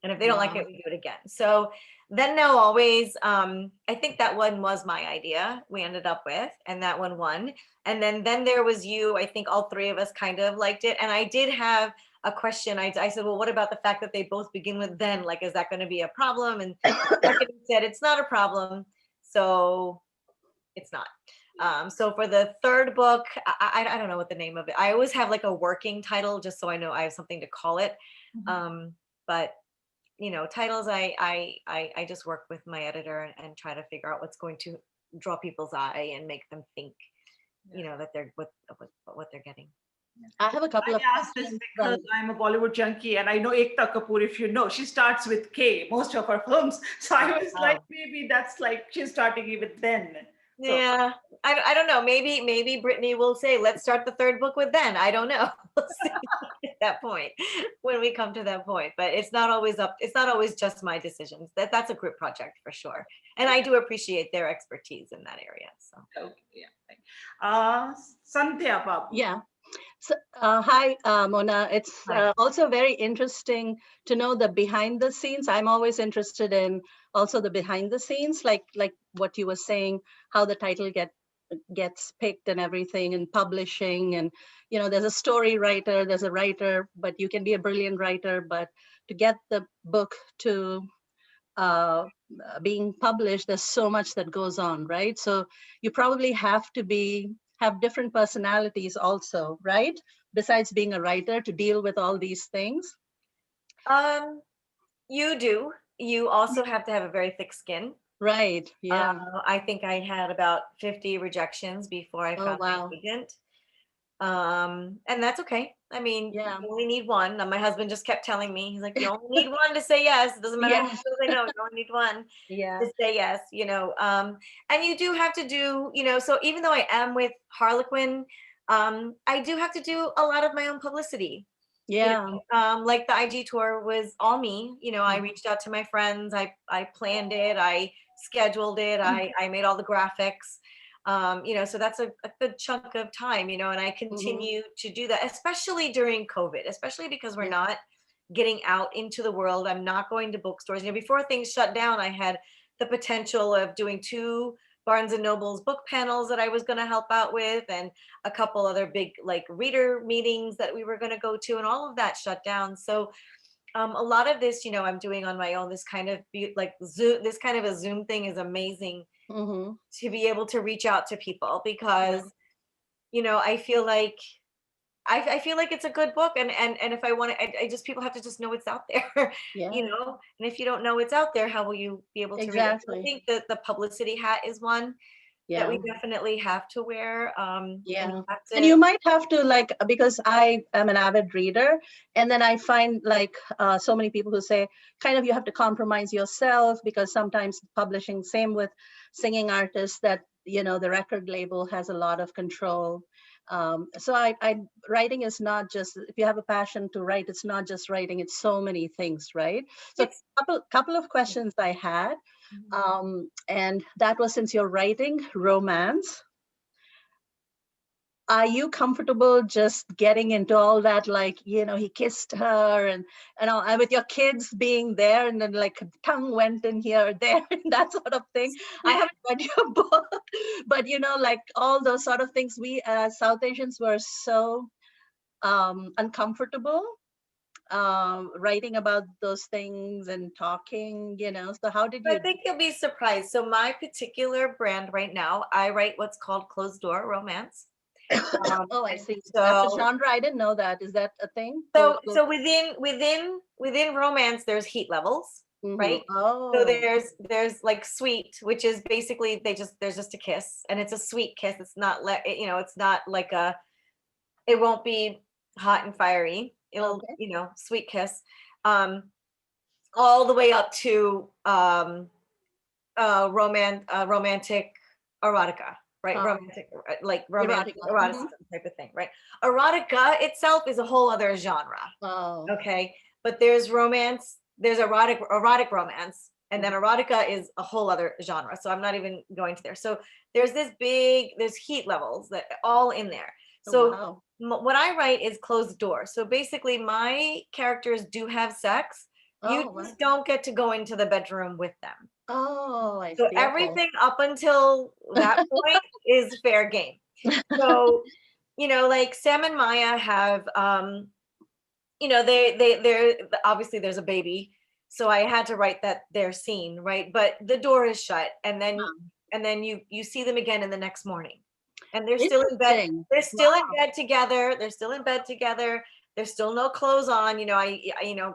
and if they don't like it, we do it again. So Then Now Always, I think that one was my idea we ended up with, and that one won. And then There Was You, I think all 3 of us kind of liked it, and I did have a question. I said, well, what about the fact that they both begin with then? Like, is that going to be a problem? And marketing said it's not a problem, so it's not. So for the third book, I don't know what the name of it. I always have like a working title just so I know I have something to call it. But titles, I just work with my editor and try to figure out what's going to draw people's eye and make them think, that they're what they're getting. I have a couple of I asked this questions. because I'm a Bollywood junkie and I know Ekta Kapoor, if you know, she starts with K, most of her films. So I was like, maybe that's like she's starting with then. So, Yeah, I don't know. Maybe Brittany will say, let's start the third book with then. I don't know. We'll see at that point when we come to that point. But it's not always just my decisions. That's a group project for sure. And I do appreciate their expertise in that area. So okay, yeah. Sandhya Babu. Yeah. So, hi, Mona. It's Hi. also very interesting to know the behind the scenes. I'm always interested in also the behind the scenes, like what you were saying, how the title gets picked and everything, and publishing. And there's a story writer, there's a writer, but you can be a brilliant writer, but to get the book to being published, there's so much that goes on, right? So you probably have to have different personalities also, right? Besides being a writer, to deal with all these things. You do. You also have to have a very thick skin. Right. Yeah. I think I had about 50 rejections before I Oh, found my wow. agent. And that's okay. I mean, Yeah. you only need one. And my husband just kept telling me, he's like, you only need one to say yes. It doesn't matter how Yes. many say no, you only need one Yeah. to say yes, and you do have to do, so even though I am with Harlequin, I do have to do a lot of my own publicity. Yeah. Like the IG tour was all me. I Mhm. reached out to my friends. I planned it. I scheduled it. I made all the graphics. So that's a good chunk of time. And I continue to do that, especially during COVID, especially because we're Yeah. not getting out into the world. I'm not going to bookstores. Before things shut down, I had the potential of doing 2 Barnes and Noble's book panels that I was going to help out with, and a couple other big like reader meetings that we were going to go to, and all of that shut down. So a lot of this, I'm doing on my own. This kind of like Zoom, this kind of a Zoom thing is amazing to be able to reach out to people, because I feel like I feel like it's a good book, and if I want to, I just, people have to just know it's out there, Yeah. and if you don't know it's out there, how will you be able to read it? So I Exactly. think that the publicity hat is one that Yeah. we definitely have to wear. Yeah. have And to- you might have to, like, because I am an avid reader, and then I find like so many people who say kind of you have to compromise yourself, because sometimes publishing, same with singing artists, that the record label has a lot of control. So writing is not just, if you have a passion to write, it's not just writing, it's so many things, right? So It's- couple of questions I had, and that was, since you're writing romance, are you comfortable just getting into all that, like, he kissed her and all, and with your kids being there, and then like tongue went in here, there, and that sort of thing? I haven't read your book, but like all those sort of things, we South Asians were so uncomfortable writing about those things and talking, so how did I you? think you'll be surprised. So my particular brand right now, I write what's called closed door romance. Oh, I see. So, That's a genre. I didn't know that. Is that a thing? so within romance, there's heat levels, right? Oh. So there's like sweet, which is basically there's just a kiss, and it's a sweet kiss. It's not it's not like it won't be hot and fiery. It'll Okay. Sweet kiss, all the way up to romantic erotica, right? Romantic, like romantic Erotica. eroticism type of thing, right? Erotica itself is a whole other genre. Oh. Okay, but there's romance, there's erotic romance, and then erotica is a whole other genre. So I'm not even going to there. So there's heat levels that all in there. So wow. what I write is closed door. So basically, my characters do have sex. You Oh, just don't get to go into the bedroom with them. Oh, I So see. everything up until that point is fair game. So, like Sam and Maya have, they're obviously, there's a baby. So I had to write their scene, right? But the door is shut, and then you see them again in the next morning. And they're still in bed. Interesting. They're still in Wow. bed together. They're still in bed together. There's still no clothes on.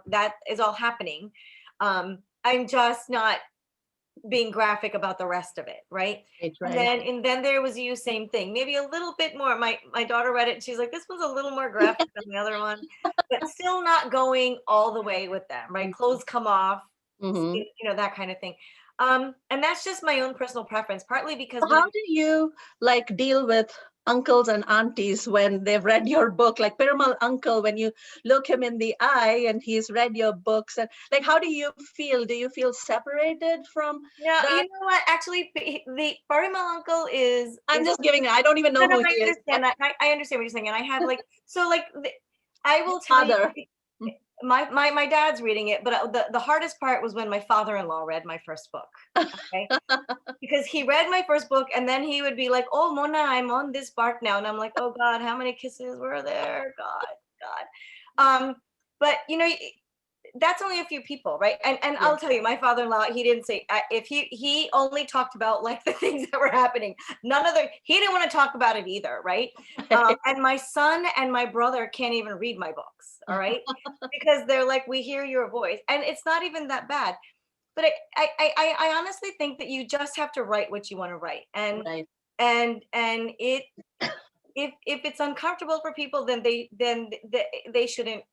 That is all happening. I'm just not being graphic about the rest of it, right? Right. And then there was you, same thing, maybe a little bit more. My daughter read it and she's like, this one's a little more graphic than the other one, but still not going all the way with them, right? Clothes come off, that kind of thing. And that's just my own personal preference, partly because So how do you like deal with uncles and aunties when they've read your book, like Perumal uncle, when you look him in the eye and he's read your books, and like, how do you feel? Do you feel separated from Yeah, that? you know what? Actually, the Parimal uncle is. I'm just giving it. I don't even know No, who I he is. understand that. I understand what you're saying, and I have like I will tell you. Father. My dad's reading it, but the hardest part was when my father-in-law read my first book. Okay, because he read my first book, and then he would be like, "Oh, Mona, I'm on this part now," and I'm like, "Oh God, how many kisses were there? God." But that's only a few people, right? And Yeah. I'll tell you, my father-in-law, he didn't say, if he only talked about like the things that were happening. He didn't want to talk about it either, right? And my son and my brother can't even read my books, all right? Because they're like, we hear your voice, and it's not even that bad. But I honestly think that you just have to write what you want to write, and Right. and it if it's uncomfortable for people, then they shouldn't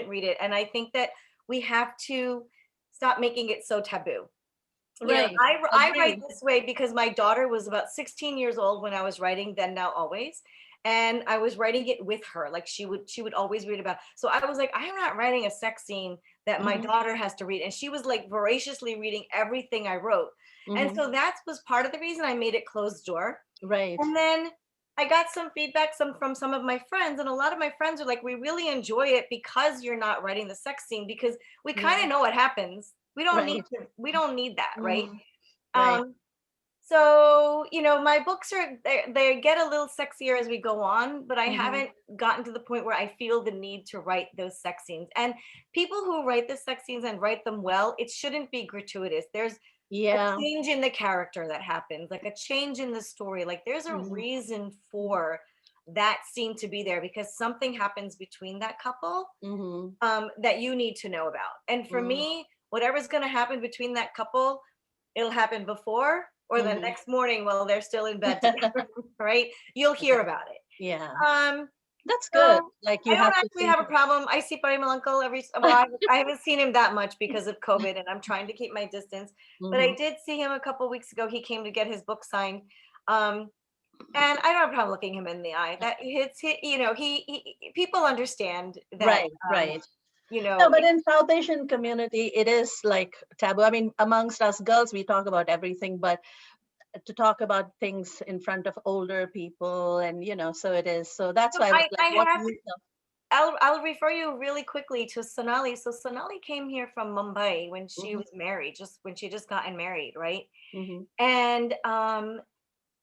read it. And I think that we have to stop making it so taboo. You know, Right. I write Agreed. this way because my daughter was about 16 years old when I was writing Then Now Always, and I was writing it with her. Like she would always read about. So I was like, I'm not writing a sex scene that my Mhm. daughter has to read, and she was like voraciously reading everything I wrote. And Mhm. so that was part of the reason I made it closed door. Right. And then I got some feedback from some of my friends, and a lot of my friends are like, we really enjoy it because you're not writing the sex scene, because we kind Yeah. of know what happens. We don't need Right. that, right? Mhm. Right. So, you know, my books they get a little sexier as we go on, but I Mhm. haven't gotten to the point where I feel the need to write those sex scenes. And people who write the sex scenes and write them well, it shouldn't be gratuitous. There's a Yeah. change in the character that happens, like a change in the story. Like there's a Mhm. reason for that scene to be there, because something happens between that couple Mhm. that you need to know about. And for Mhm. me, whatever's going to happen between that couple, it'll happen before or the Mhm. next morning while they're still in bed together, right? You'll hear about it. Yeah. Um, That's so good. Like I you don't have to actually think. have a problem. I see my uncle I haven't seen him that much because of COVID, and I'm trying to keep my distance. But I Mhm. did see him a couple weeks ago. He came to get his book signed. Um, and I don't have a problem looking him in the eye. That you know, people understand that, Right. Right. you No, know, but in South Asian community, it is like taboo. I mean, amongst us girls, we talk about everything, but to talk about things in front of older people, and so it is. So that's why I was I like, what do have you know? I'll refer you really quickly to Sonali. So Sonali came here from Mumbai when she Mhm. was married, just when she just gotten married, right? Mhm. And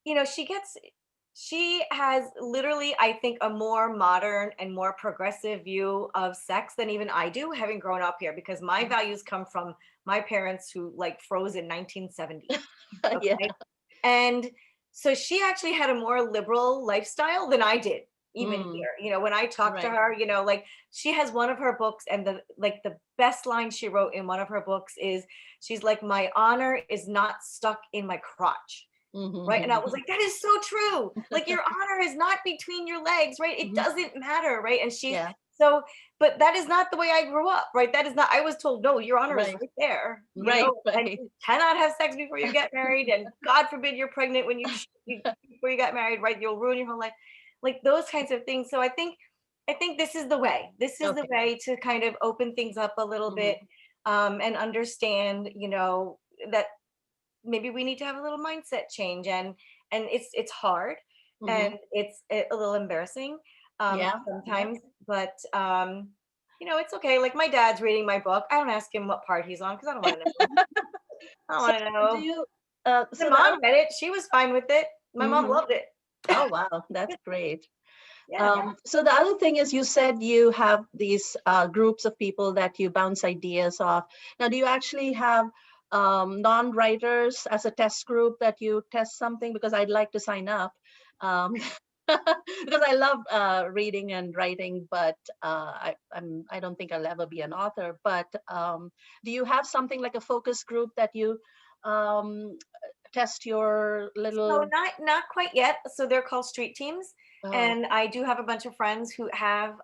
you know, she has literally, I think, a more modern and more progressive view of sex than even I do, having grown up here, because my values come from my parents who like froze in 1970. Yeah. Okay. And so she actually had a more liberal lifestyle than I did, even Mm. here. You know, when I talked to Right. her, you know, like she has one of her books, and the best line she wrote in one of her books is, she's like, my honor is not stuck in my crotch. Right. And I was Mhm. like, that is so true. Like your honor is not between your legs, right? It Mhm. doesn't matter, right? And she's Yeah. so, but that is not the way I grew up, right? That is not, I was told, no, your honor is Right. right there, you Right. know, and Right. you cannot have sex before you get married. And God forbid you're pregnant when before you got married, right? You'll ruin your whole life. Like those kinds of things. So I think this is the way. This is the Okay. way to kind of open things up a little bit, Mhm. and understand, you know, that maybe we need to have a little mindset change. And it's hard, and Mhm. it's a little embarrassing Yeah. Yeah. sometimes, but you know, it's okay. Like my dad's reading my book, I don't ask him what part he's on because I don't want to know. I don't So want to do know. you? My So the mom other. read it, she was fine with it. My mom Mhm. loved it. Oh wow, that's great. Yeah. So the other thing is, you said you have these groups of people that you bounce ideas off. Now, do you actually have non-writers as a test group that you test something? Because I'd like to sign up. Um, because I love reading and writing, but I don't think I'll ever be an author. But do you have something like a focus group that you um, test your So little? not quite yet. So they're called street teams. Oh, And I do have a bunch of friends who have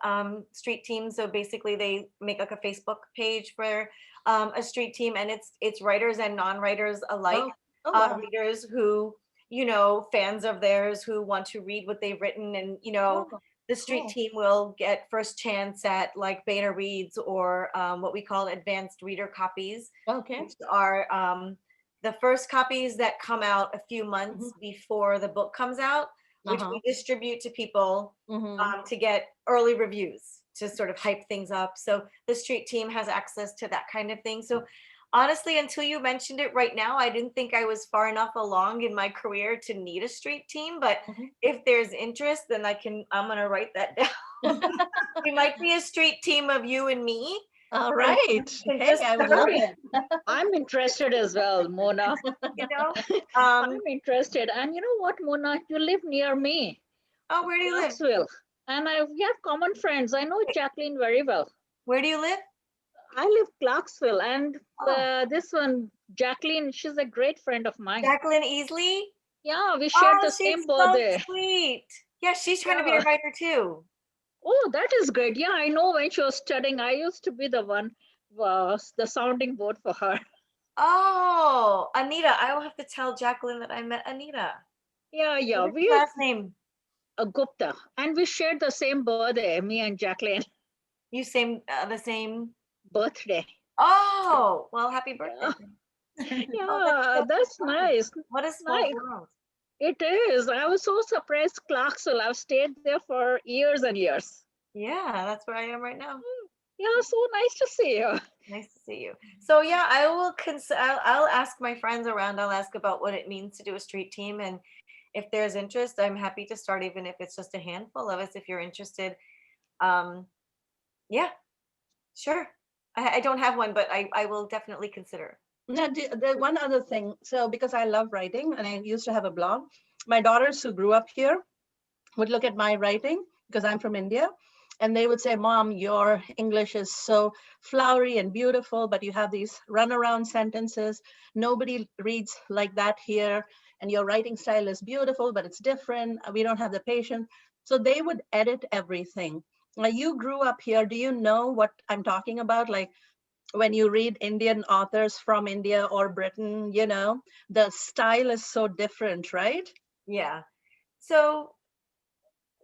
street teams. So basically they make like a Facebook page for a street team, and it's writers and non-writers alike. oh, oh wow. Readers who, you know, fans of theirs who want to read what they've written. And, you know, Oh, the street cool. team will get first chance at like beta reads, or what we call advanced reader copies, Okay. which are the first copies that come out a few Mhm. months before the book comes out, which Uh-huh. we distribute to people Mhm. to get early reviews to sort of hype things up. So the street team has access to that kind of thing. So honestly, until you mentioned it right now, I didn't think I was far enough along in my career to need a street team. But Mhm. if there's interest, then I'm gonna write that down. We might be a street team of you and me. All right. can Hey, just I would love start, it. I'm interested as well, Mona. you know. I'm interested. And you know what, Mona? You live near me, Oh, where do you live? Clarksville. And we have common friends. I know Jacqueline very well. Where do you live? I live Clarksville, and Oh, this one, Jacqueline, she's a great friend of mine. Jacqueline Easley. Yeah, we shared Oh, the she's same so birthday. sweet. Yeah, she's trying to be a Yeah. writer too. Oh, that is great. Yeah, I know when she was studying, I used to be the one, the sounding board for her. Oh, Anita. I will have to tell Jacqueline that I met Anita. Yeah, yeah. What's We her last name? Gupta, and we shared the same birthday, me and Jacqueline. You the same. Birthday. Oh, well, happy birthday. Yeah, Oh, that's yeah, so that's fun. nice. What a small Nice. world. It is. I was so surprised, Clarksville. I've stayed there for years and years. Yeah, that's where I am right now. Yeah, so nice to see you. Nice to see you. So yeah, I will I'll ask my friends around. I'll ask about what it means to do a street team, and if there's interest, I'm happy to start, even if it's just a handful of us. If you're interested, um, yeah, sure. I don't have one, but I will definitely consider. Now, the one other thing. So, because I love writing and I used to have a blog, my daughters who grew up here would look at my writing because I'm from India. And they would say, Mom, your English is so flowery and beautiful, but you have these runaround sentences. Nobody reads like that here. And your writing style is beautiful, but it's different. We don't have the patience. So they would edit everything. Now, you grew up here. Do you know what I'm talking about? Like when you read Indian authors from India or Britain, the style is so different, right? Yeah. So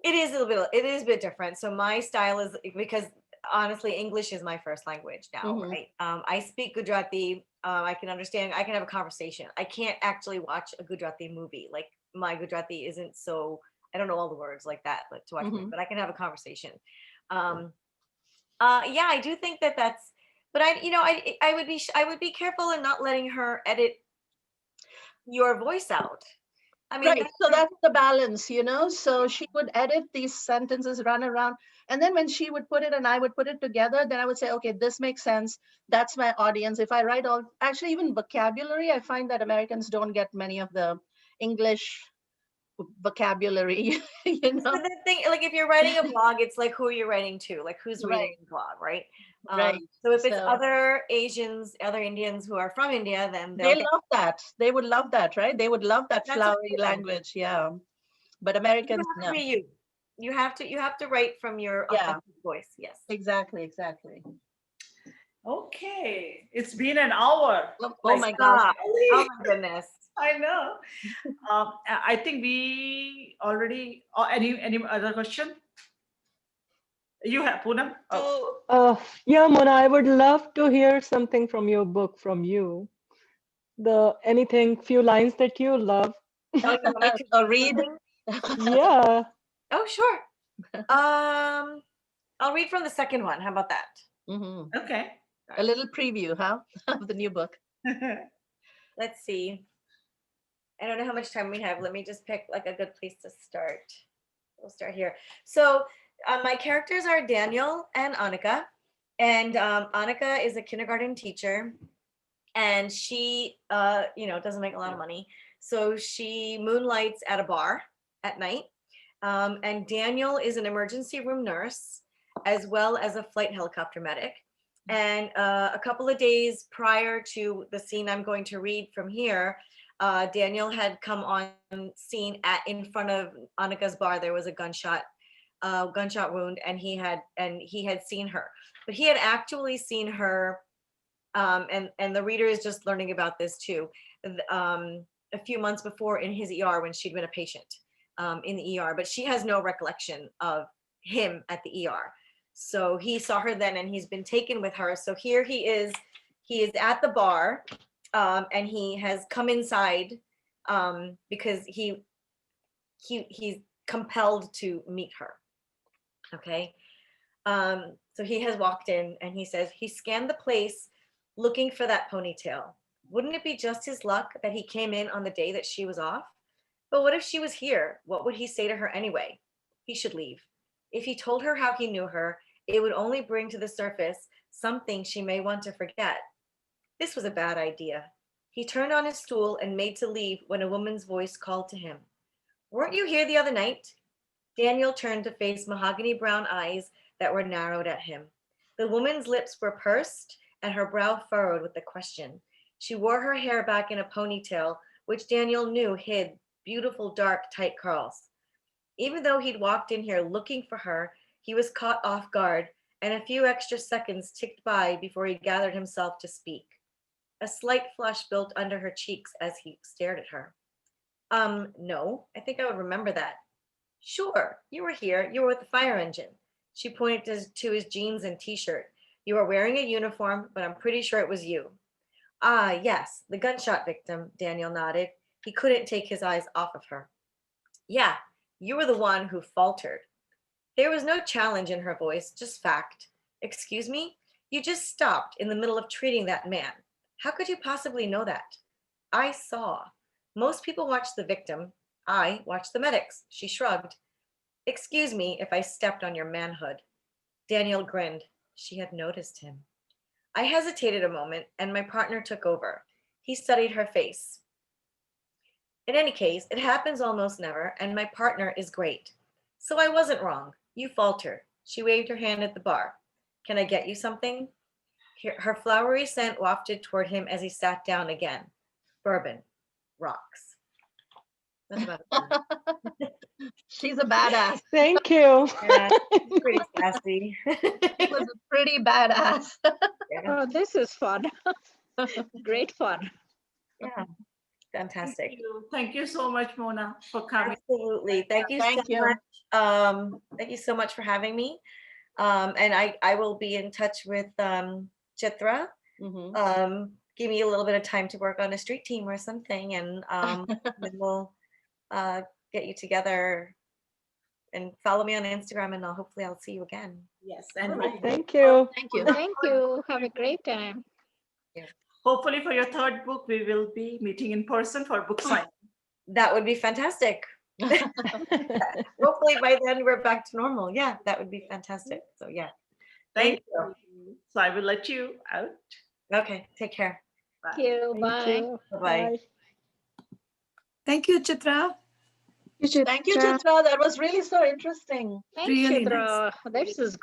it is it is a bit different. So my style is, because honestly, English is my first language now, Mhm. right? I speak Gujarati. I can understand. I can have a conversation. I can't actually watch a Gujarati movie. Like, my Gujarati isn't so. I don't know all the words like that, like, to watch movies, Mhm. but I can have a conversation. Um, yeah, I do think that that's. But I would be careful in not letting her edit your voice out. I mean, Right. that's So that's the balance, So she would edit these sentences, run around. And then when she would put it and I would put it together, then I would say, okay, this makes sense. That's my audience. If I write actually, even vocabulary, I find that Americans don't get many of the English vocabulary, So the thing, like, if you're writing a blog, it's like, who are you writing to? Like, who's reading Right. the blog, right? Right. So if it's So other Asians, other Indians who are from India, then they they'll get love that. They would love that, right? They would love that that's flowery okay then. language. Yeah. But You Americans, have to no. be you. You have to write from your Yeah, authentic voice. Yes. exactly. Exactly. Okay, it's been an hour. Oh Like, my gosh. Stop. Oh really? my goodness. I know. I think we already. Any other question? You have Poonam. Oh, So, yeah, Mona, I would love to hear something from your book from you. Anything, few lines that you love. Oh, you want me to Or read read. something? Yeah. Oh, sure. I'll read from the second one. How about that? Mhm. okay. A little preview, huh, of the new book. Let's see. I don't know how much time we have. Let me just pick like a good place to start. We'll start here. So my characters are Daniel and Annika. And Annika is a kindergarten teacher, and she, doesn't make a lot of money. So she moonlights at a bar at night. And Daniel is an emergency room nurse, as well as a flight helicopter medic. And a couple of days prior to the scene I'm going to read from here, Daniel had come on scene in front of Annika's bar. There was a gunshot wound, and he had seen her, but he had actually seen her, and the reader is just learning about this too. A few months before, in his ER, when she'd been a patient in the ER, but she has no recollection of him at the ER. So he saw her then, and he's been taken with her. So here he is at the bar, and he has come inside because he's compelled to meet her. Okay. So he has walked in, and he says he scanned the place looking for that ponytail. Wouldn't it be just his luck that he came in on the day that she was off? But what if she was here? What would he say to her anyway? He should leave. If he told her how he knew her It would only bring to the surface something she may want to forget. This was a bad idea. He turned on his stool and made to leave when a woman's voice called to him. Weren't you here the other night? Daniel turned to face mahogany brown eyes that were narrowed at him. The woman's lips were pursed and her brow furrowed with the question. She wore her hair back in a ponytail, which Daniel knew hid beautiful, dark, tight curls. Even though he'd walked in here looking for her, he was caught off guard, and a few extra seconds ticked by before he gathered himself to speak. A slight flush built under her cheeks as he stared at her. No, I think I would remember that. Sure, you were here. You were with the fire engine. She pointed to his jeans and t-shirt. You were wearing a uniform, but I'm pretty sure it was you. Ah, yes, the gunshot victim, Daniel nodded. He couldn't take his eyes off of her. Yeah, you were the one who faltered. There was no challenge in her voice, just fact. Excuse me? You just stopped in the middle of treating that man. How could you possibly know that? I saw. Most people watch the victim. I watch the medics. She shrugged. Excuse me if I stepped on your manhood. Daniel grinned. She had noticed him. I hesitated a moment, and my partner took over. He studied her face. In any case, it happens almost never, and my partner is great. So I wasn't wrong. You faltered. She waved her hand at the bar. Can I get you something? Her flowery scent wafted toward him as he sat down again. Bourbon. Rocks. That's about it. She's a badass. Thank you. Yeah, pretty sassy. She was a pretty badass. Yeah, Oh, this is fun. Great fun. yeah, fantastic. Thank you so much, Mona, for coming. Absolutely. Thank you Thank so you. much. Thank you so much for having me. And I will be in touch with Chitra. Mhm. Give me a little bit of time to work on a street team or something, and then we'll get you together and follow me on Instagram, and hopefully I'll see you again. Yes, and Thank you. Thank you. Thank you. Have a great time. hopefully for your third book, we will be meeting in person for book signing. That would be fantastic. Hopefully by then we're back to normal. Yeah, that would be fantastic. So yeah. Thank you. So I will let you out. Okay, take care. Thank you. Thank Bye. you. Bye-bye. Thank you, Chitra. Thank you, Chitra. That was really so interesting. Thanks, Really nice. Chitra. This is great.